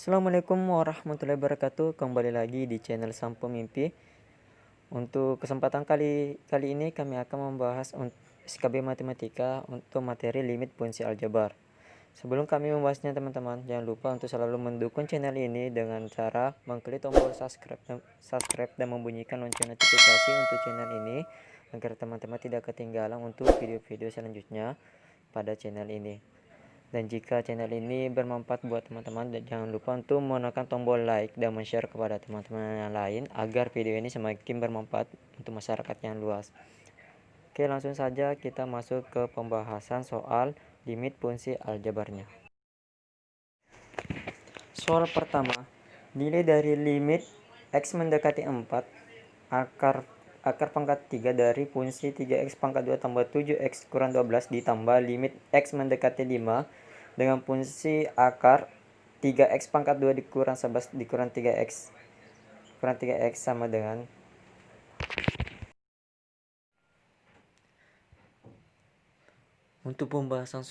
Assalamualaikum warahmatullahi wabarakatuh. Kembali lagi di channel Sang Pemimpi. Untuk kesempatan kali ini kami akan membahas SKB Matematika untuk materi limit fungsi aljabar. Sebelum kami membahasnya teman-teman, jangan lupa untuk selalu mendukung channel ini dengan cara mengklik tombol subscribe dan membunyikan lonceng notifikasi untuk channel ini agar teman-teman tidak ketinggalan untuk video-video selanjutnya pada channel ini. Dan jika channel ini bermanfaat buat teman-teman, jangan lupa untuk menekan tombol like dan share kepada teman-teman yang lain agar video ini semakin bermanfaat untuk masyarakat yang luas. Oke, langsung saja kita masuk ke pembahasan soal limit fungsi aljabarnya. Soal pertama, nilai dari limit x mendekati 4 akar pangkat 3 dari fungsi 3x pangkat 2 tambah 7x kurang 12 ditambah limit x mendekati 5 dengan fungsi akar 3x pangkat 2 dikurang 11 dikurang 3x sama dengan untuk pembahasan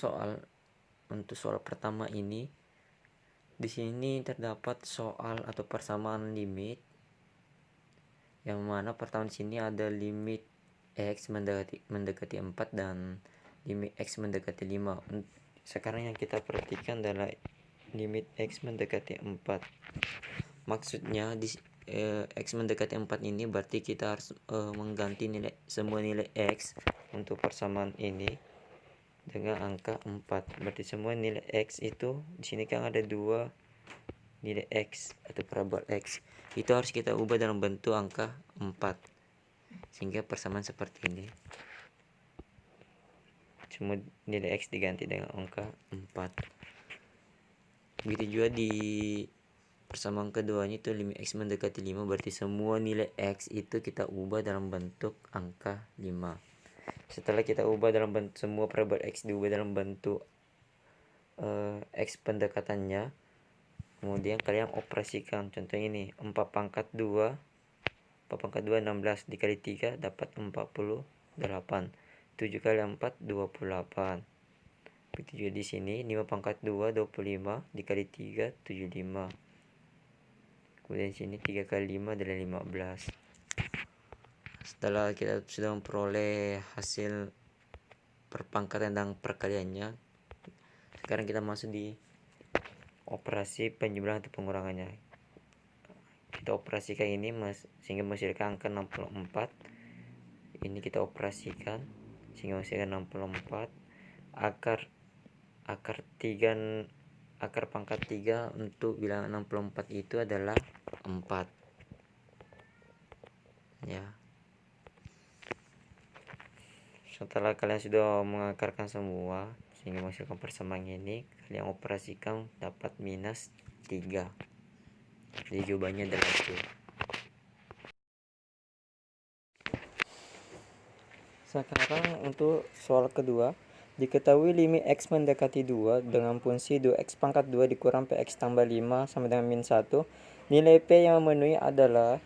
untuk soal pertama ini. Di sini terdapat soal atau persamaan limit yang mana pertama di sini ada limit x mendekati 4 dan limit x mendekati 5. Sekarang yang kita perhatikan adalah limit x mendekati 4. Maksudnya di x mendekati 4 ini berarti kita harus mengganti semua nilai x untuk persamaan ini dengan angka 4. Berarti semua nilai x itu di sini kan ada dua nilai x atau parabola x. Itu harus kita ubah dalam bentuk angka 4. Sehingga persamaan seperti ini. Semua nilai x diganti dengan angka 4. Begitu juga di persamaan keduanya itu limit x mendekati 5, berarti semua nilai x itu kita ubah dalam bentuk angka 5. Setelah kita ubah dalam bentuk semua parabola x diubah dalam bentuk x pendekatannya, kemudian kalian operasikan. Contoh ini 4 pangkat 2 16 dikali 3 dapat 48. 7 kali 4 28. Begitu juga di sini 5 pangkat 2 25 dikali 3 75. Kemudian di sini 3 kali 5 adalah 15. Setelah kita sudah memperoleh hasil perpangkatan dan perkaliannya, sekarang kita masuk di operasi penjumlahan atau pengurangannya. Kita operasikan ini sehingga menghasilkan angka 64. Ini kita operasikan sehingga menghasilkan 64. Akar pangkat 3 untuk bilangan 64 itu adalah 4. Ya. Setelah kalian sudah mengakarkan semua sehingga menghasilkan persamaan ini, kalian operasikan dapat minus 3. Jadi jawabannya adalah itu. Sekarang untuk soal kedua, diketahui limit x mendekati 2 dengan fungsi 2x pangkat 2 dikurang px tambah 5 sama dengan min 1. Nilai p yang memenuhi adalah.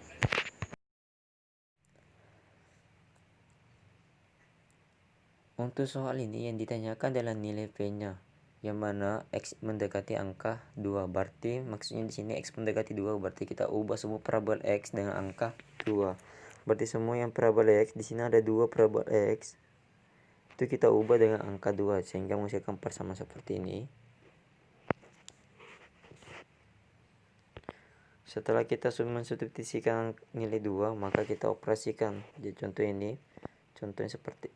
Untuk soal ini yang ditanyakan adalah nilai p-nya, yang mana x mendekati angka 2. Berarti maksudnya di sini x mendekati 2 berarti kita ubah semua parabola x dengan angka 2. Berarti semua yang parabola x di sini ada 2 parabola x. Itu kita ubah dengan angka 2 sehingga menghasilkan persamaan seperti ini. Setelah kita mensubstitusikan nilai 2, maka kita operasikan. Jadi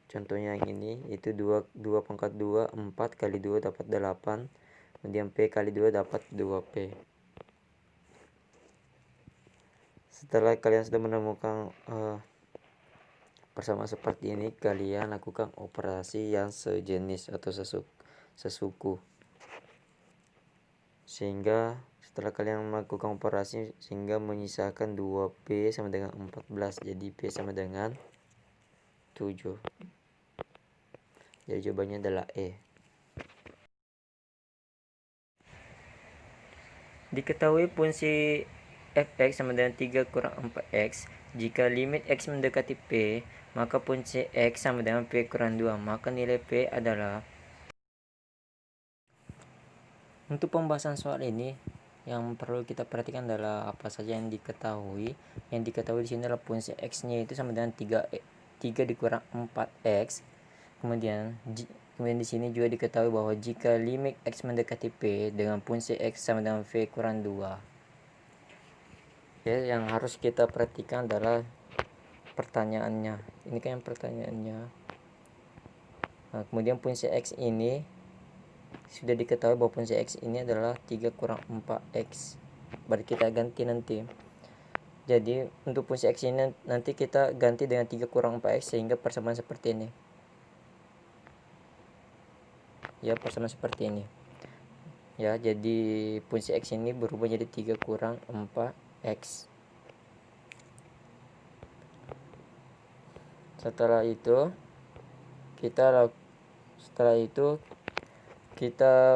contohnya yang ini itu 2 pangkat 2 4 kali 2 dapat 8. Kemudian p kali 2 dapat 2p. Setelah kalian sudah menemukan persamaan seperti ini, kalian lakukan operasi yang sejenis atau sesuku. Sehingga setelah kalian melakukan operasi sehingga menyisakan 2p sama dengan 14. Jadi p sama dengan 7. Jadi jawabannya adalah E. Diketahui fungsi fx sama dengan 3 kurang 4x. Jika limit x mendekati p, maka fungsi x sama dengan p kurang 2. Maka nilai p adalah. Untuk pembahasan soal ini, yang perlu kita perhatikan adalah apa saja yang diketahui. Yang diketahui di sini adalah fungsi x-nya itu sama dengan 3 dikurang 4x. Kemudian di sini juga diketahui bahwa jika limit x mendekati p dengan fungsi x sama dengan v kurang 2. Oke, yang harus kita perhatikan adalah pertanyaannya. Ini kan yang pertanyaannya. Nah, kemudian fungsi x ini sudah diketahui bahwa fungsi x ini adalah 3 kurang 4x. Berarti kita ganti nanti. Jadi untuk fungsi x ini nanti kita ganti dengan 3 kurang 4x sehingga persamaan seperti ini. Ya, persamaan seperti ini. Ya, jadi fungsi x ini berubah jadi 3 kurang 4x. Setelah itu kita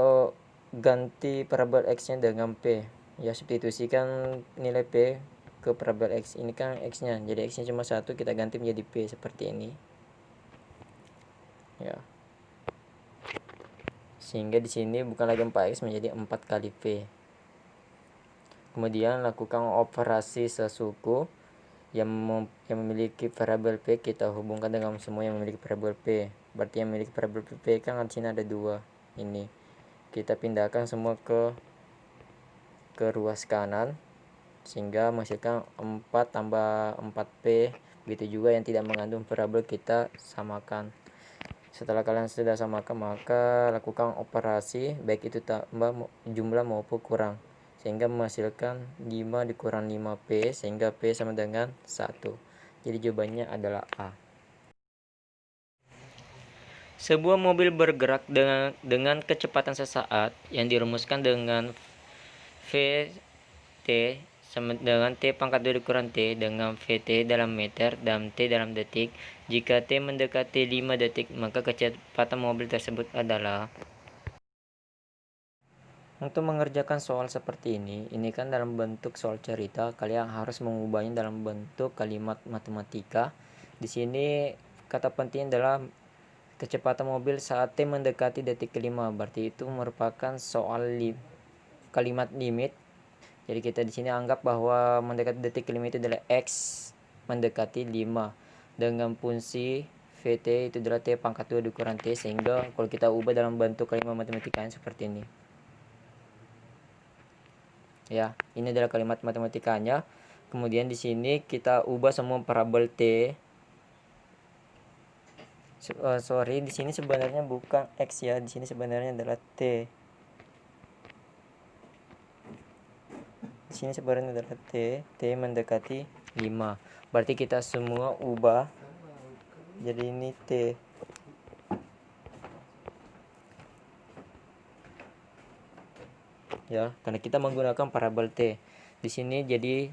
ganti parabol x-nya dengan p. Ya, substitusikan nilai p ke parabol x. Ini kan x-nya, jadi x-nya cuma 1, kita ganti menjadi p seperti ini. Ya. Sehingga di sini bukan lagi 4x menjadi 4 kali p. Kemudian lakukan operasi sesuku yang memiliki variabel p kita hubungkan dengan semua yang memiliki variabel p. Berarti yang memiliki variabel p kan di sini ada 2. Ini kita pindahkan semua ke ruas kanan sehingga menghasilkan 4 tambah 4p. Begitu juga yang tidak mengandung variabel kita samakan. Setelah kalian sudah samakan, maka lakukan operasi baik itu tambah jumlah maupun kurang sehingga menghasilkan 5 dikurang 5p sehingga p sama dengan 1. Jadi jawabannya adalah A. Sebuah mobil bergerak dengan kecepatan sesaat yang dirumuskan dengan Vt sama dengan T pangkat 2 dikurang T dengan Vt dalam meter dan T dalam detik. Jika T mendekati 5 detik, maka kecepatan mobil tersebut adalah. Untuk mengerjakan soal seperti ini kan dalam bentuk soal cerita, kalian harus mengubahnya dalam bentuk kalimat matematika. Di sini kata penting adalah kecepatan mobil saat T mendekati detik kelima, berarti itu merupakan soal kalimat limit. Jadi kita di sini anggap bahwa mendekati detik kelima itu adalah x mendekati 5 dengan fungsi Vt itu adalah T pangkat 2 dikurang T, sehingga kalau kita ubah dalam bentuk kalimat matematika seperti ini. Ya, ini adalah kalimat matematikanya. Kemudian di sini kita ubah semua parabol T. Sorry, di sini sebenarnya bukan x ya, di sini sebenarnya adalah T. Di sini sebenarnya adalah T mendekati 5. Berarti kita semua ubah jadi ini T. Ya, karena kita menggunakan parabol T. Di sini jadi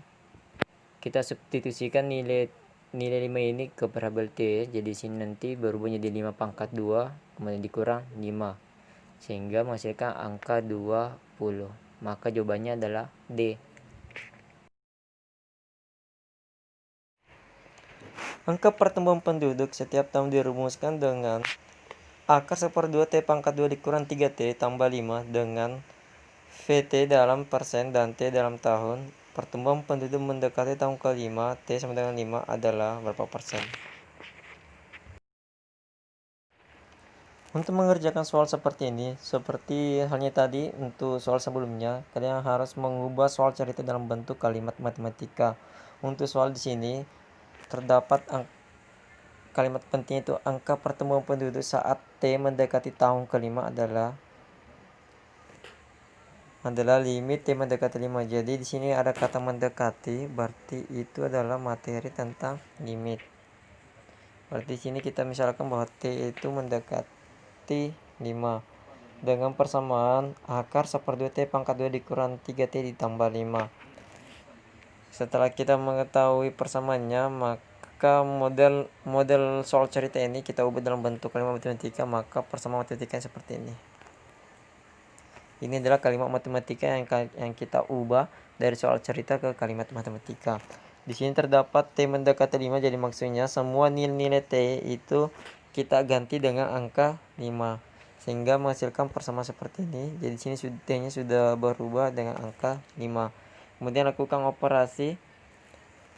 kita substitusikan nilai 5 ini ke parabol T. Jadi sini nanti berubah jadi 5 pangkat 2 kemudian dikurang 5 sehingga menghasilkan angka 20. Maka jawabannya adalah D. Angka pertumbuhan penduduk setiap tahun dirumuskan dengan akar 1/2 T pangkat 2 dikurang 3T tambah 5 dengan Vt dalam persen dan T dalam tahun. Pertumbuhan penduduk mendekati tahun ke-5, T sama dengan 5 adalah berapa persen? Untuk mengerjakan soal seperti ini, seperti halnya tadi untuk soal sebelumnya, kalian harus mengubah soal cerita dalam bentuk kalimat matematika. Untuk soal di sini terdapat kalimat penting itu angka pertumbuhan penduduk saat T mendekati tahun ke-5 adalah limit T mendekati 5. Jadi di sini ada kata mendekati, berarti itu adalah materi tentang limit. Berarti di sini kita misalkan bahwa T itu mendekati 5 dengan persamaan akar 1/2 T pangkat 2 dikurang 3T ditambah 5. Setelah kita mengetahui persamaannya, maka model soal cerita ini kita ubah dalam bentuk kalimat matematika, maka persamaan matematika seperti ini. Ini adalah kalimat matematika yang kita ubah dari soal cerita ke kalimat matematika. Di sini terdapat T mendekati 5, jadi maksudnya semua nilai-nilai T itu kita ganti dengan angka 5. sehingga menghasilkan persamaan seperti ini. Jadi sini T-nya sudah berubah dengan angka 5. Kemudian lakukan operasi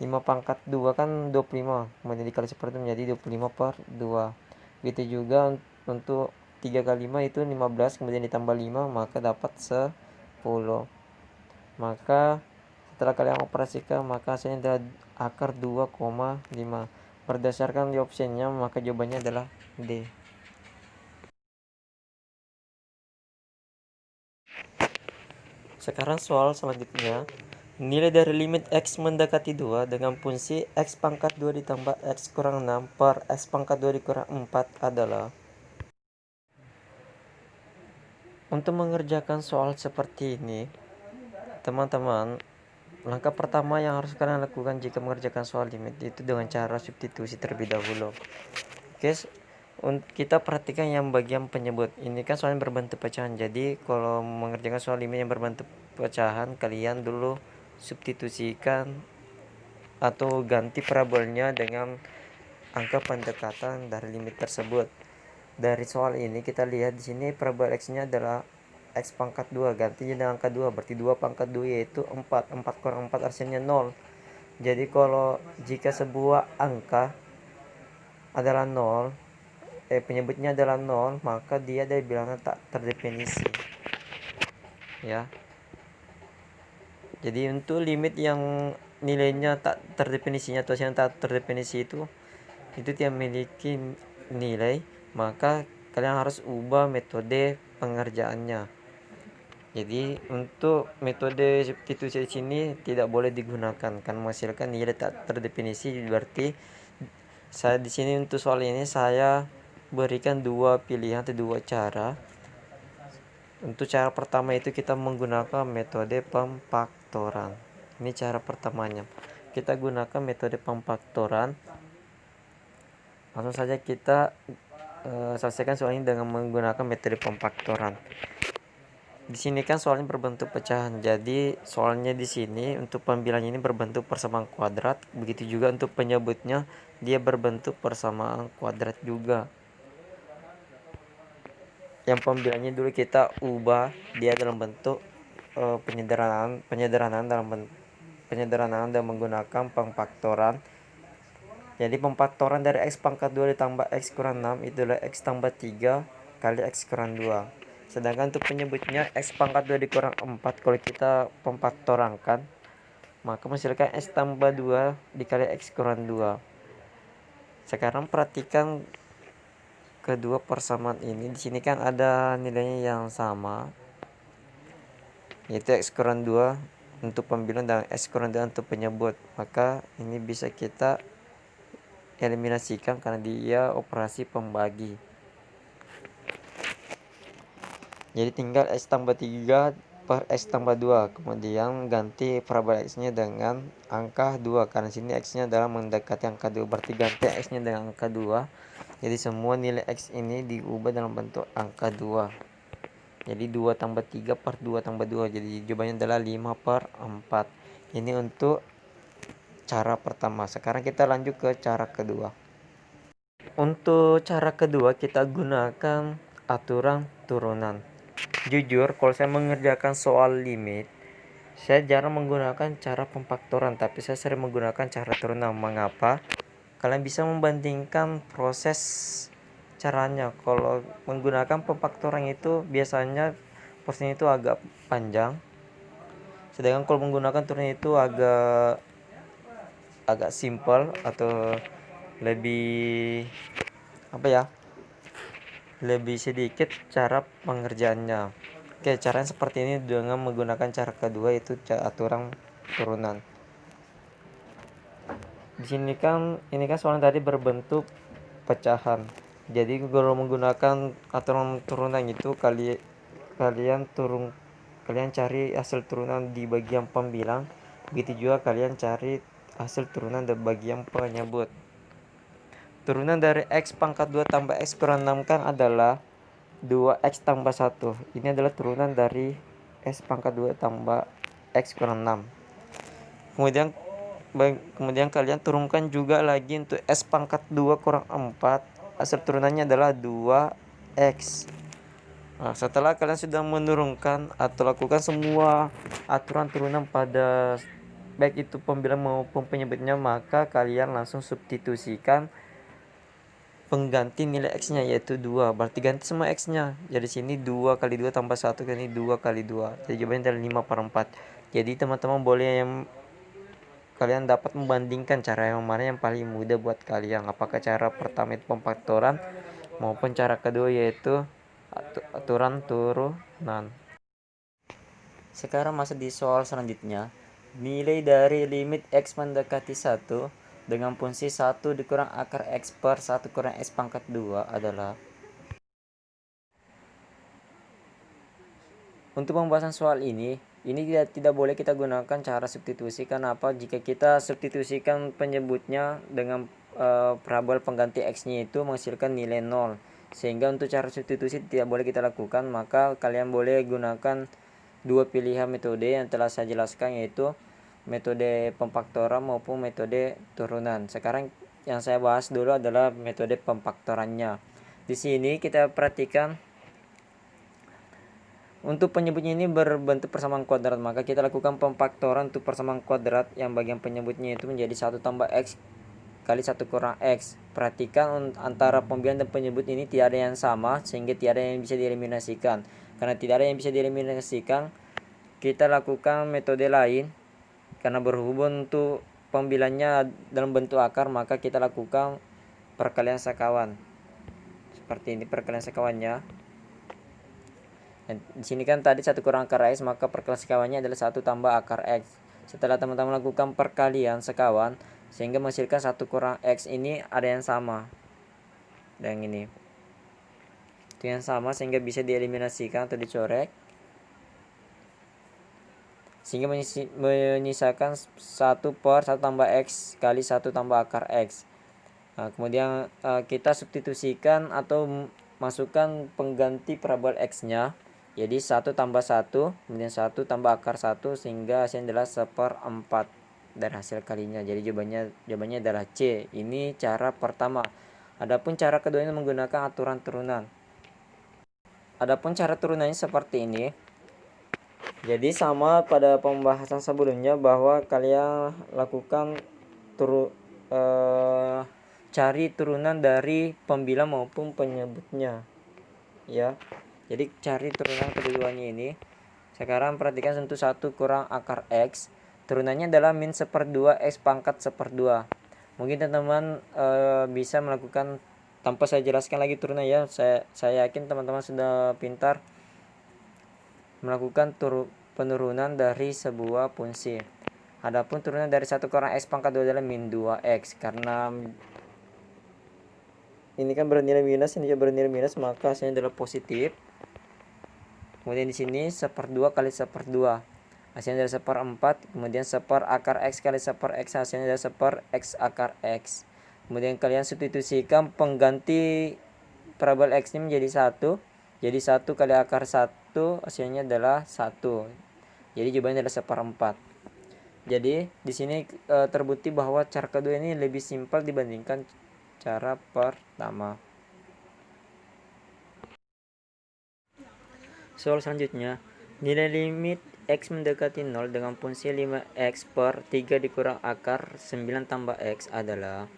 5 pangkat 2 kan 25, kemudian dikali seperti itu menjadi 25/2. Begitu juga untuk 3 kali 5 itu 15, kemudian ditambah 5 maka dapat 10. Maka setelah kalian operasikan maka hasilnya adalah akar 2,5. Berdasarkan di optionnya maka jawabannya adalah D. Sekarang soal selanjutnya, nilai dari limit X mendekati 2 dengan fungsi X pangkat 2 ditambah X kurang 6 per X pangkat 2 dikurang 4 adalah. Untuk mengerjakan soal seperti ini, teman-teman, langkah pertama yang harus kalian lakukan jika mengerjakan soal limit itu dengan cara substitusi terlebih dahulu. Oke, kita perhatikan yang bagian penyebut. Ini kan soalnya berbentuk pecahan. Jadi kalau mengerjakan soal limit yang berbentuk pecahan, kalian dulu substitusikan atau ganti parabolnya dengan angka pendekatan dari limit tersebut. Dari soal ini kita lihat di sini parabola X-nya adalah X pangkat 2, gantinya dengan angka 2, berarti 2 pangkat 2 yaitu 4. 4 kurang 4 hasilnya 0. Jadi kalau jika sebuah angka adalah 0, penyebutnya adalah 0, maka dia dari bilangan tak terdefinisi. Ya. Jadi untuk limit yang nilainya tak terdefinisinya atau yang tak terdefinisi itu tidak memiliki nilai, maka kalian harus ubah metode pengerjaannya. Jadi untuk metode substitusi di sini tidak boleh digunakan karena menghasilkan nilai tak terdefinisi. Berarti saya di sini untuk soal ini saya berikan dua pilihan atau dua cara. Untuk cara pertama itu kita menggunakan metode pemfaktoran. Ini cara pertamanya. Kita gunakan metode pemfaktoran. Langsung saja kita selesaikan soal ini dengan menggunakan metode pemfaktoran. Di sini kan soalnya berbentuk pecahan. Jadi soalnya di sini untuk pembilannya ini berbentuk persamaan kuadrat. Begitu juga untuk penyebutnya dia berbentuk persamaan kuadrat juga. Yang pembilannya dulu kita ubah dia dalam bentuk penyederhanaan dan menggunakan pemfaktoran. Jadi pemfaktoran dari X pangkat 2 ditambah X kurang 6 itu adalah X tambah 3 kali X kurang 2. Sedangkan untuk penyebutnya X pangkat 2 dikurang 4, kalau kita pemfaktorankan maka menghasilkan X tambah 2 dikali X kurang 2. Sekarang perhatikan kedua persamaan ini. Di sini kan ada nilainya yang sama, yaitu X kurang 2 untuk pembilang dan X kurang 2 untuk penyebut. Maka ini bisa kita eliminasikan karena dia operasi pembagi. Jadi tinggal X tambah 3 per X tambah 2. Kemudian ganti parabola X-nya dengan angka 2. Karena sini X-nya adalah mendekati angka 2. Berarti ganti X-nya dengan angka 2. Jadi semua nilai X ini diubah dalam bentuk angka 2. Jadi 2 tambah 3 per 2 tambah 2. Jadi jawabannya adalah 5/4. Ini untuk cara pertama. Sekarang kita lanjut ke cara kedua. Untuk cara kedua kita gunakan aturan turunan. Jujur kalau saya mengerjakan soal limit, saya jarang menggunakan cara pemfaktoran, tapi saya sering menggunakan cara turunan. Mengapa? Kalian bisa membandingkan proses caranya. Kalau menggunakan pemfaktoran itu biasanya prosesnya itu agak panjang, sedangkan kalau menggunakan turunan itu agak simple atau lebih lebih sedikit cara pengerjaannya. Oke, caranya seperti ini dengan menggunakan cara kedua, yaitu aturan turunan. Di sini kan ini kan soalnya tadi berbentuk pecahan. Jadi kalau menggunakan aturan turunan itu kalian cari hasil turunan di bagian pembilang. Begitu juga kalian cari hasil turunan di bagian penyebut. Turunan dari X pangkat 2 tambah X kurang 6 kan adalah 2X tambah 1. Ini adalah turunan dari X pangkat 2 tambah X kurang 6. Kemudian kalian turunkan juga lagi untuk S pangkat 2 kurang 4. Hasil turunannya adalah 2X. Nah, setelah kalian sudah menurunkan atau lakukan semua aturan turunan pada baik itu pembilang maupun penyebutnya, maka kalian langsung substitusikan pengganti nilai x-nya yaitu 2. Berarti ganti semua x-nya. Jadi sini 2 kali 2 tambah 1 kali 2 kali 2. Jadi jawabannya adalah 5/4. Jadi teman-teman boleh yang kalian dapat membandingkan cara yang mana yang paling mudah buat kalian. Apakah cara pertama itu pemfaktoran maupun cara kedua yaitu aturan turunan. Sekarang masuk di soal selanjutnya. Nilai dari limit x mendekati 1 dengan fungsi 1 dikurang akar x per 1 kurang x pangkat 2 adalah. Untuk pembahasan soal ini tidak boleh kita gunakan cara substitusi. Kenapa? Jika kita substitusikan penyebutnya dengan parabol pengganti x-nya itu menghasilkan nilai 0. Sehingga untuk cara substitusi tidak boleh kita lakukan, maka kalian boleh gunakan dua pilihan metode yang telah saya jelaskan, yaitu metode pemfaktoran maupun metode turunan. Sekarang yang saya bahas dulu adalah metode pemfaktorannya. Di sini kita perhatikan untuk penyebutnya ini berbentuk persamaan kuadrat, maka kita lakukan pemfaktoran untuk persamaan kuadrat yang bagian penyebutnya itu menjadi 1 tambah x kali 1 kurang x. Perhatikan antara pembilang dan penyebut ini tidak ada yang sama, sehingga tidak ada yang bisa dieliminasikan. Karena tidak ada yang bisa dieliminasikan, kita lakukan metode lain. Karena berhubung untuk pembilangnya dalam bentuk akar, maka kita lakukan perkalian sekawan. Seperti ini perkalian sekawannya. Di sini kan tadi 1 kurang akar x, maka perkalian sekawannya adalah 1 tambah akar x. Setelah teman-teman lakukan perkalian sekawan sehingga menghasilkan 1 kurang x, ini ada yang sama dengan ini. Itu yang sama sehingga bisa dieliminasikan atau dicorek. Sehingga menyisakan 1 per 1 tambah x kali 1 tambah akar x. Nah, kemudian kita substitusikan atau masukkan pengganti parabol x-nya. Jadi 1 tambah 1, kemudian 1 tambah akar 1, sehingga hasilnya adalah 1/4 dari hasil kalinya. Jadi jawabannya adalah C. Ini cara pertama. Adapun cara kedua ini menggunakan aturan turunan. Adapun cara turunannya seperti ini. Jadi sama pada pembahasan sebelumnya bahwa kalian lakukan cari turunan dari pembilang maupun penyebutnya, ya. Jadi cari turunan keduanya ini. Sekarang perhatikan untuk 1 kurang akar x, turunannya adalah min 1/2 x pangkat 1/2. Mungkin teman-teman bisa melakukan tanpa saya jelaskan lagi turunan, ya. Saya yakin teman-teman sudah pintar melakukan penurunan dari sebuah fungsi. Adapun turunan dari 1 kurang x pangkat 2 adalah min 2x. Karena ini kan bernilai minus, ini juga bernilai minus, maka hasilnya adalah positif. Kemudian di sini 1/2 kali 1/2, hasilnya adalah 1/4. Kemudian 1 akar x kali 1 x, hasilnya adalah 1 x akar x. Kemudian kalian substitusikan pengganti parabol x ini menjadi 1. Jadi 1 kali akar 1, hasilnya adalah 1. Jadi jawabannya adalah 1/4. Jadi di sini terbukti bahwa cara kedua ini lebih simpel dibandingkan cara pertama. Soal selanjutnya, nilai limit x mendekati 0 dengan fungsi 5x per 3 dikurang akar 9 tambah x adalah.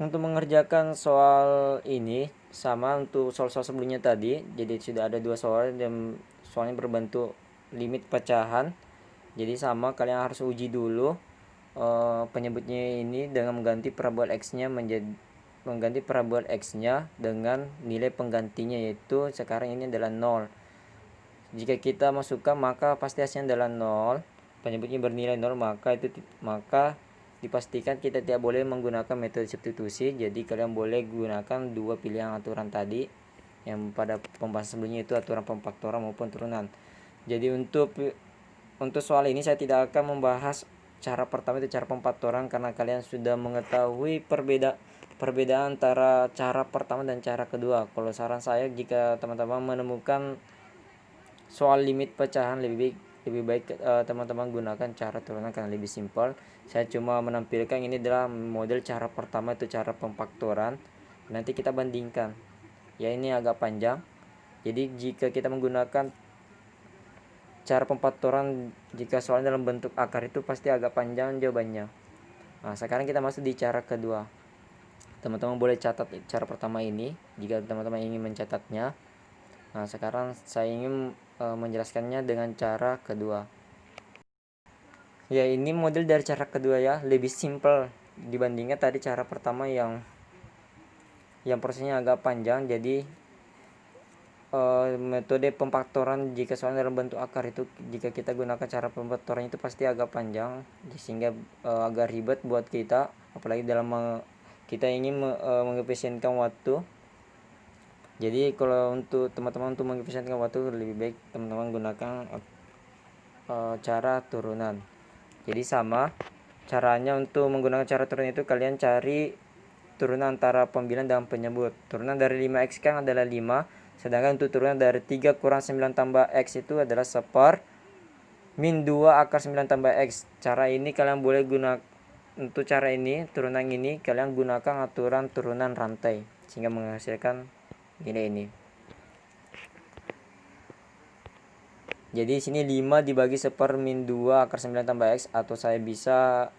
Untuk mengerjakan soal ini sama untuk soal-soal sebelumnya tadi. Jadi sudah ada 2 soal dan soalnya berbentuk limit pecahan. Jadi sama, kalian harus uji dulu penyebutnya ini dengan mengganti parabol x-nya dengan nilai penggantinya, yaitu sekarang ini adalah 0. Jika kita masukkan, maka pasti hasilnya adalah 0. Penyebutnya bernilai 0, maka dipastikan kita tidak boleh menggunakan metode substitusi. Jadi kalian boleh gunakan dua pilihan aturan tadi yang pada pembahasan sebelumnya, itu aturan pemfaktoran maupun turunan. Jadi untuk soal ini saya tidak akan membahas cara pertama, itu cara pemfaktoran, karena kalian sudah mengetahui perbedaan antara cara pertama dan cara kedua. Kalau saran saya, jika teman-teman menemukan soal limit pecahan, lebih baik teman-teman gunakan cara turunan karena lebih simpel. Saya cuma menampilkan ini adalah model cara pertama, itu cara pemfaktoran. Nanti kita bandingkan. ya ini agak panjang. Jadi jika kita menggunakan cara pemfaktoran jika soalnya dalam bentuk akar itu pasti agak panjang jawabannya. Nah, sekarang kita masuk di cara kedua. Teman-teman boleh catat cara pertama ini jika teman-teman ingin mencatatnya. Nah, sekarang saya ingin menjelaskannya dengan cara kedua. Ya, ini model dari cara kedua ya, lebih simple dibandingkan tadi cara pertama yang prosesnya agak panjang. Jadi metode pemfaktoran jika soalnya dalam bentuk akar itu jika kita gunakan cara pemfaktoran itu pasti agak panjang sehingga agak ribet buat kita, apalagi dalam kita ingin mengefisienkan waktu. Jadi kalau untuk teman-teman untuk mengefisienkan waktu lebih baik teman-teman gunakan cara turunan. Jadi sama caranya untuk menggunakan cara turunan itu kalian cari turunan antara pembilang dan penyebut. Turunan dari 5x kan adalah 5. Sedangkan untuk turunan dari 3 kurang 9 tambah x itu adalah 1 min 2 akar 9 tambah x. Cara ini kalian boleh gunakan untuk cara ini, turunan ini kalian gunakan aturan turunan rantai sehingga menghasilkan ini. Jadi sini 5 dibagi 1 min 2 akar 9 tambah x, atau saya bisa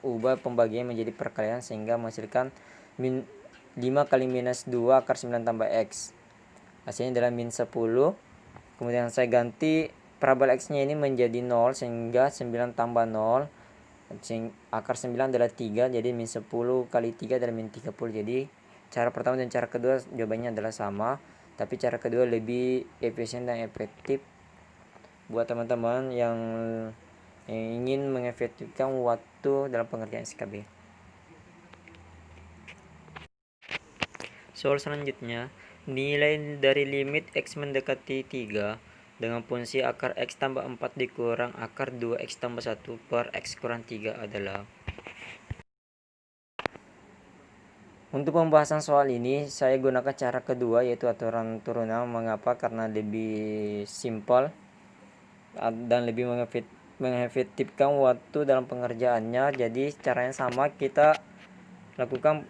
ubah pembagian menjadi perkalian sehingga menghasilkan min 5 kali minus 2 akar 9 tambah x. Hasilnya adalah min 10. Kemudian saya ganti parabola x-nya ini menjadi 0 sehingga 9 tambah 0. Akar 9 adalah 3, jadi min 10 kali 3 adalah min 30. Jadi cara pertama dan cara kedua jawabannya adalah sama, tapi cara kedua lebih efisien dan efektif buat teman-teman yang ingin mengefektifkan waktu dalam pengerjaan SKB. Soal selanjutnya, nilai dari limit x mendekati 3 dengan fungsi akar x tambah 4 dikurang akar 2x tambah 1 per x kurang 3 adalah. Untuk pembahasan soal ini, saya gunakan cara kedua yaitu aturan turunan. Mengapa? Karena lebih simpel dan lebih mengefektifkan waktu dalam pengerjaannya. Jadi caranya sama, kita lakukan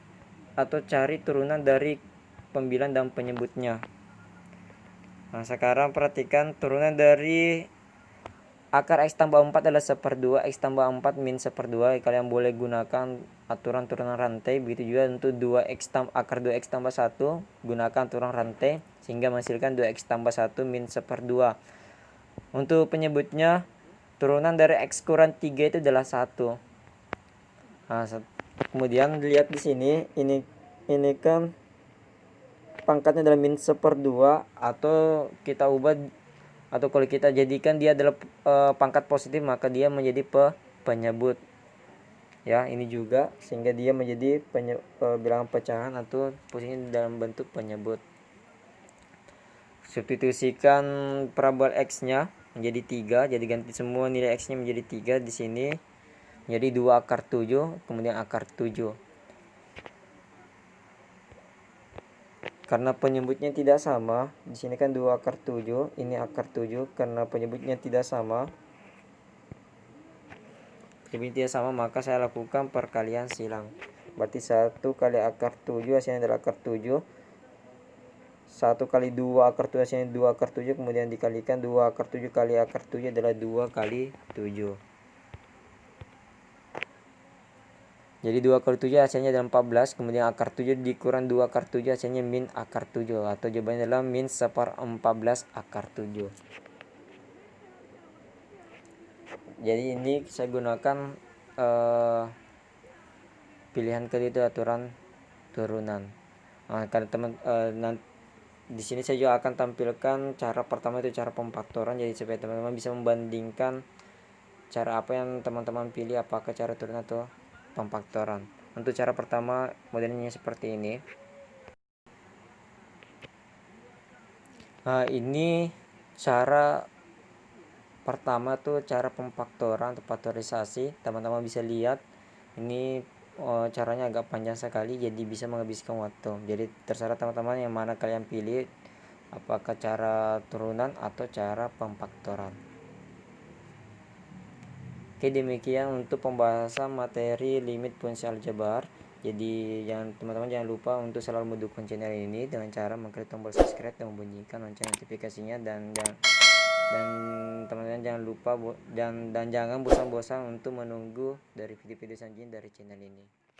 atau cari turunan dari pembilang dan penyebutnya. Nah, sekarang perhatikan turunan dari akar x tambah 4 adalah 1/2, x tambah 4 min 1/2. Kalian boleh gunakan aturan turunan rantai. Begitu juga untuk akar 2x tambah 1, gunakan aturan rantai sehingga menghasilkan 2x tambah 1 min 1/2. Untuk penyebutnya, turunan dari x kurang 3 itu adalah 1. Nah, kemudian lihat di sini, ini kan pangkatnya adalah min 1/2, atau kita ubah, atau kalau kita jadikan dia adalah pangkat positif maka dia menjadi penyebut. Ya, ini juga sehingga dia menjadi bilangan pecahan atau posisinya dalam bentuk penyebut. Substitusikan parabola x-nya menjadi 3, jadi ganti semua nilai x-nya menjadi 3 di sini. Jadi 2 akar 7, kemudian akar 7. Karena penyebutnya tidak sama, di sini kan 2 akar 7, ini akar 7, karena penyebutnya tidak sama. Penyebutnya tidak sama, maka saya lakukan perkalian silang. Berarti 1 kali akar 7 hasilnya adalah akar 7. 1 kali 2 akar 7 hasilnya 2 akar 7, kemudian dikalikan 2 akar 7 kali akar 7 adalah 2 kali 7. Jadi 2 kali 7 hasilnya adalah 14, kemudian akar 7 dikurang 2 akar 7 hasilnya min akar 7, atau jawabannya adalah min 1/14 akar 7. Jadi ini saya gunakan pilihan kedua itu aturan turunan. Nah, kalau di sini saya juga akan tampilkan cara pertama itu cara pemfaktoran, jadi supaya teman-teman bisa membandingkan cara apa yang teman-teman pilih, apakah cara turunan atau pemfaktoran. Untuk cara pertama modelnya seperti ini. Nah, ini cara pertama tuh cara pemfaktoran atau faktorisasi. Teman-teman bisa lihat ini caranya agak panjang sekali, jadi bisa menghabiskan waktu. Jadi terserah teman-teman yang mana kalian pilih, apakah cara turunan atau cara pemfaktoran. Oke, demikian untuk pembahasan materi limit fungsi aljabar. Jadi teman-teman jangan lupa untuk selalu mendukung channel ini dengan cara mengklik tombol subscribe dan membunyikan lonceng notifikasinya, dan teman-teman jangan lupa dan jangan bosan-bosan untuk menunggu dari video-video selanjutnya dari channel ini.